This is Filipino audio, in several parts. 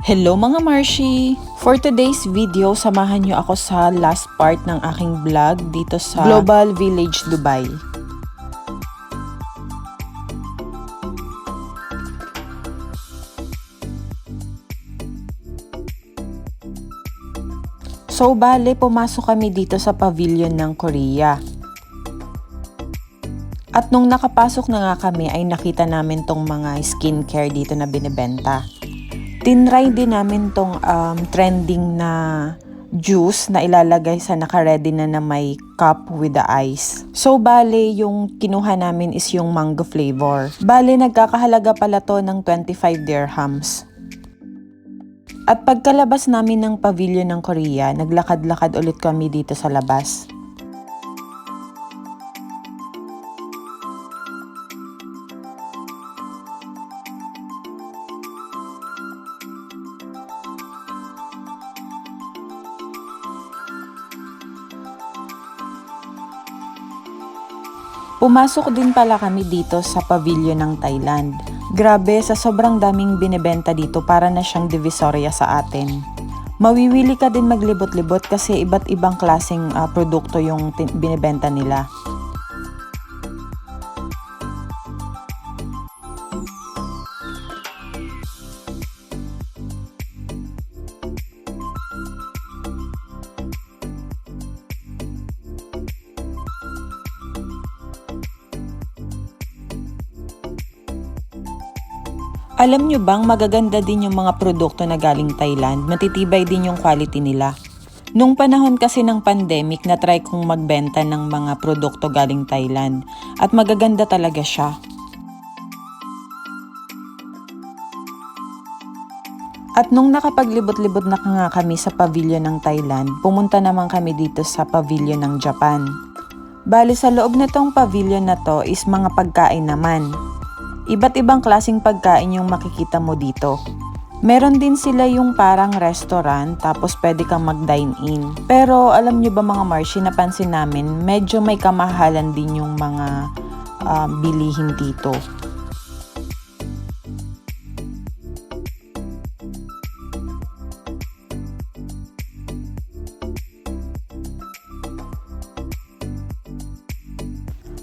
Hello mga Marshi! For today's video, samahan niyo ako sa last part ng aking vlog dito sa Global Village, Dubai. So bale, pumasok kami dito sa pavilion ng Korea. At nung nakapasok na nga kami ay nakita namin tong mga skincare dito na binibenta. Tinry din namin tong trending na juice na ilalagay sa naka-ready na may cup with the ice. So bale, yung kinuha namin is yung mango flavor. Bale, nagkakahalaga pala to ng 25 dirhams. At pagkalabas namin ng pavilion ng Korea, naglakad-lakad ulit kami dito sa labas. Pumasok din pala kami dito sa pavilion ng Thailand. Grabe, sa sobrang daming binebenta dito, para na siyang divisoria sa atin. Mawiwili ka din maglibot-libot kasi iba't ibang klaseng produkto yung binebenta nila. Alam nyo bang magaganda din yung mga produkto na galing Thailand, matitibay din yung quality nila. Nung panahon kasi ng pandemic, na-try kong magbenta ng mga produkto galing Thailand at magaganda talaga siya. At nung nakapaglibot-libot na nga kami sa pavilion ng Thailand, pumunta naman kami dito sa pavilion ng Japan. Bali sa loob na tong pavilion na to is mga pagkain naman. Iba't ibang klaseng pagkain yung makikita mo dito. Meron din sila yung parang restaurant tapos pwede kang mag-dine in. Pero alam nyo ba mga Marshi, napansin namin medyo may kamahalan din yung mga bilihin dito.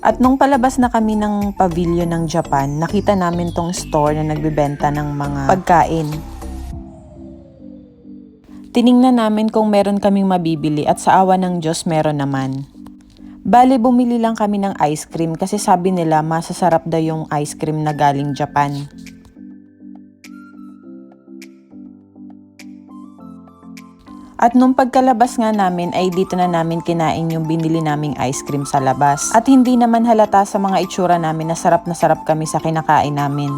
At nung palabas na kami ng pavilion ng Japan, nakita namin tong store na nagbebenta ng mga pagkain. Tiningnan namin kung meron kaming mabibili at sa awa ng Diyos meron naman. Bale, bumili lang kami ng ice cream kasi sabi nila masasarap daw yung ice cream na galing Japan. At nung pagkalabas nga namin ay dito na namin kinain yung binili naming ice cream sa labas. At hindi naman halata sa mga itsura namin na sarap kami sa kinakain namin.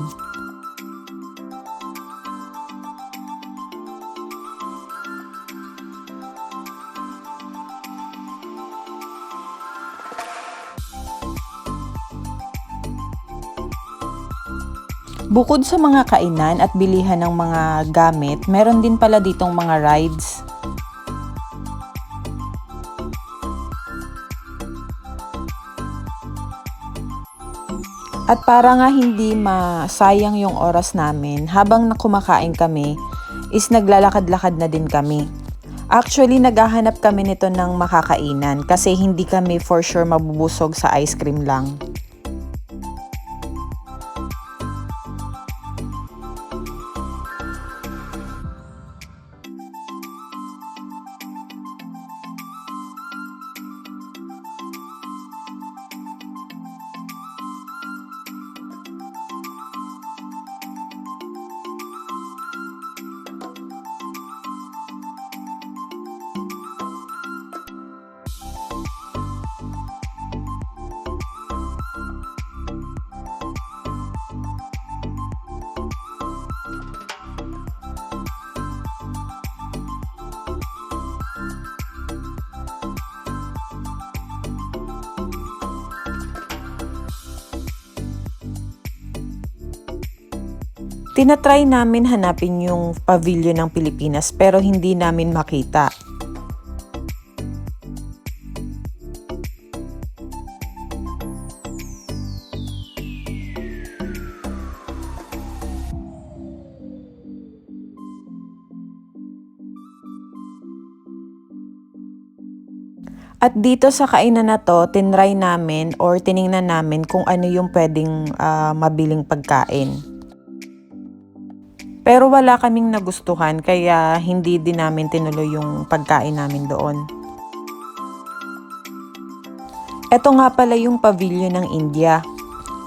Bukod sa mga kainan at bilihan ng mga gamit, meron din pala ditong mga rides. At para nga hindi masayang yung oras namin, habang kumakain kami, is naglalakad-lakad na din kami. Actually, naghahanap kami nito ng makakainan kasi hindi kami for sure mabubusog sa ice cream lang. Tinatry namin hanapin yung pavilion ng Pilipinas pero hindi namin makita. At dito sa kainan na to, tinry namin or tiningnan namin kung ano yung pwedeng mabiling pagkain. Pero wala kaming nagustuhan kaya hindi din namin tinuloy yung pagkain namin doon. Ito nga pala yung pavilion ng India.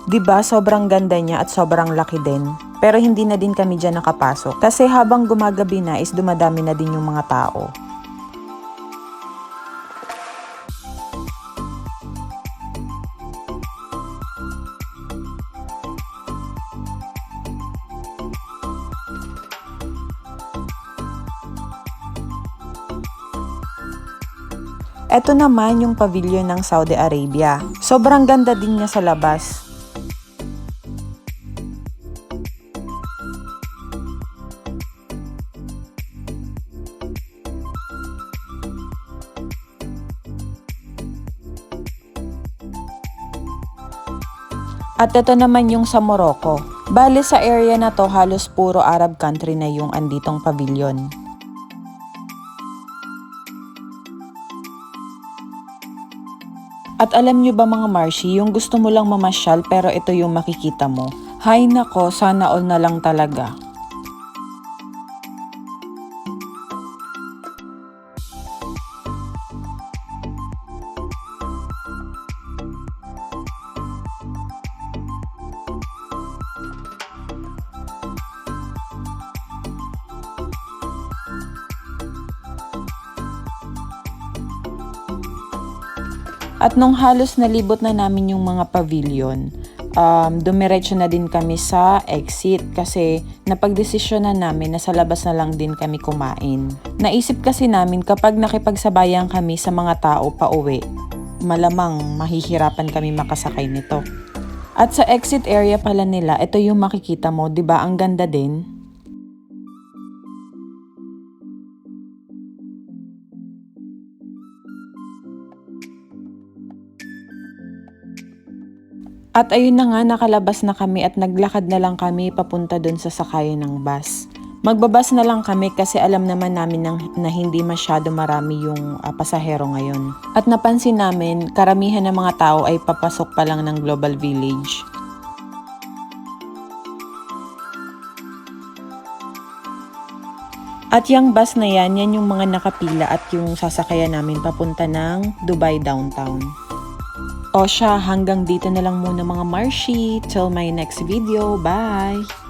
'Di ba sobrang ganda niya at sobrang laki din. Pero hindi na din kami diyan nakapasok kasi habang gumagabi na is dumadami na din yung mga tao. Ito naman yung pavilion ng Saudi Arabia. Sobrang ganda din niya sa labas. At ito naman yung sa Morocco. Bale sa area na to halos puro Arab country na yung anditong pavilion. At alam nyo ba mga Marshi, yung gusto mo lang mamasyal pero ito yung makikita mo. Hay nako, sana all na lang talaga. At nung halos nalibot na namin yung mga pavilion, dumiretso na din kami sa exit kasi napagdesisyon na namin na sa labas na lang din kami kumain. Naisip kasi namin kapag nakipagsabayan kami sa mga tao pa uwi, malamang mahihirapan kami makasakay nito. At sa exit area pala nila, ito yung makikita mo, 'di ba? Ang ganda din. At ayun na nga, nakalabas na kami at naglakad na lang kami papunta dun sa sakayan ng bus. Magbabas na lang kami kasi alam naman namin na hindi masyado marami yung pasahero ngayon. At napansin namin, karamihan ng mga tao ay papasok pa lang ng Global Village. At yung bus na yan yung mga nakapila at yung sasakayan namin papunta ng Dubai Downtown. O siya, hanggang dito na lang muna mga Marshi. Till my next video. Bye!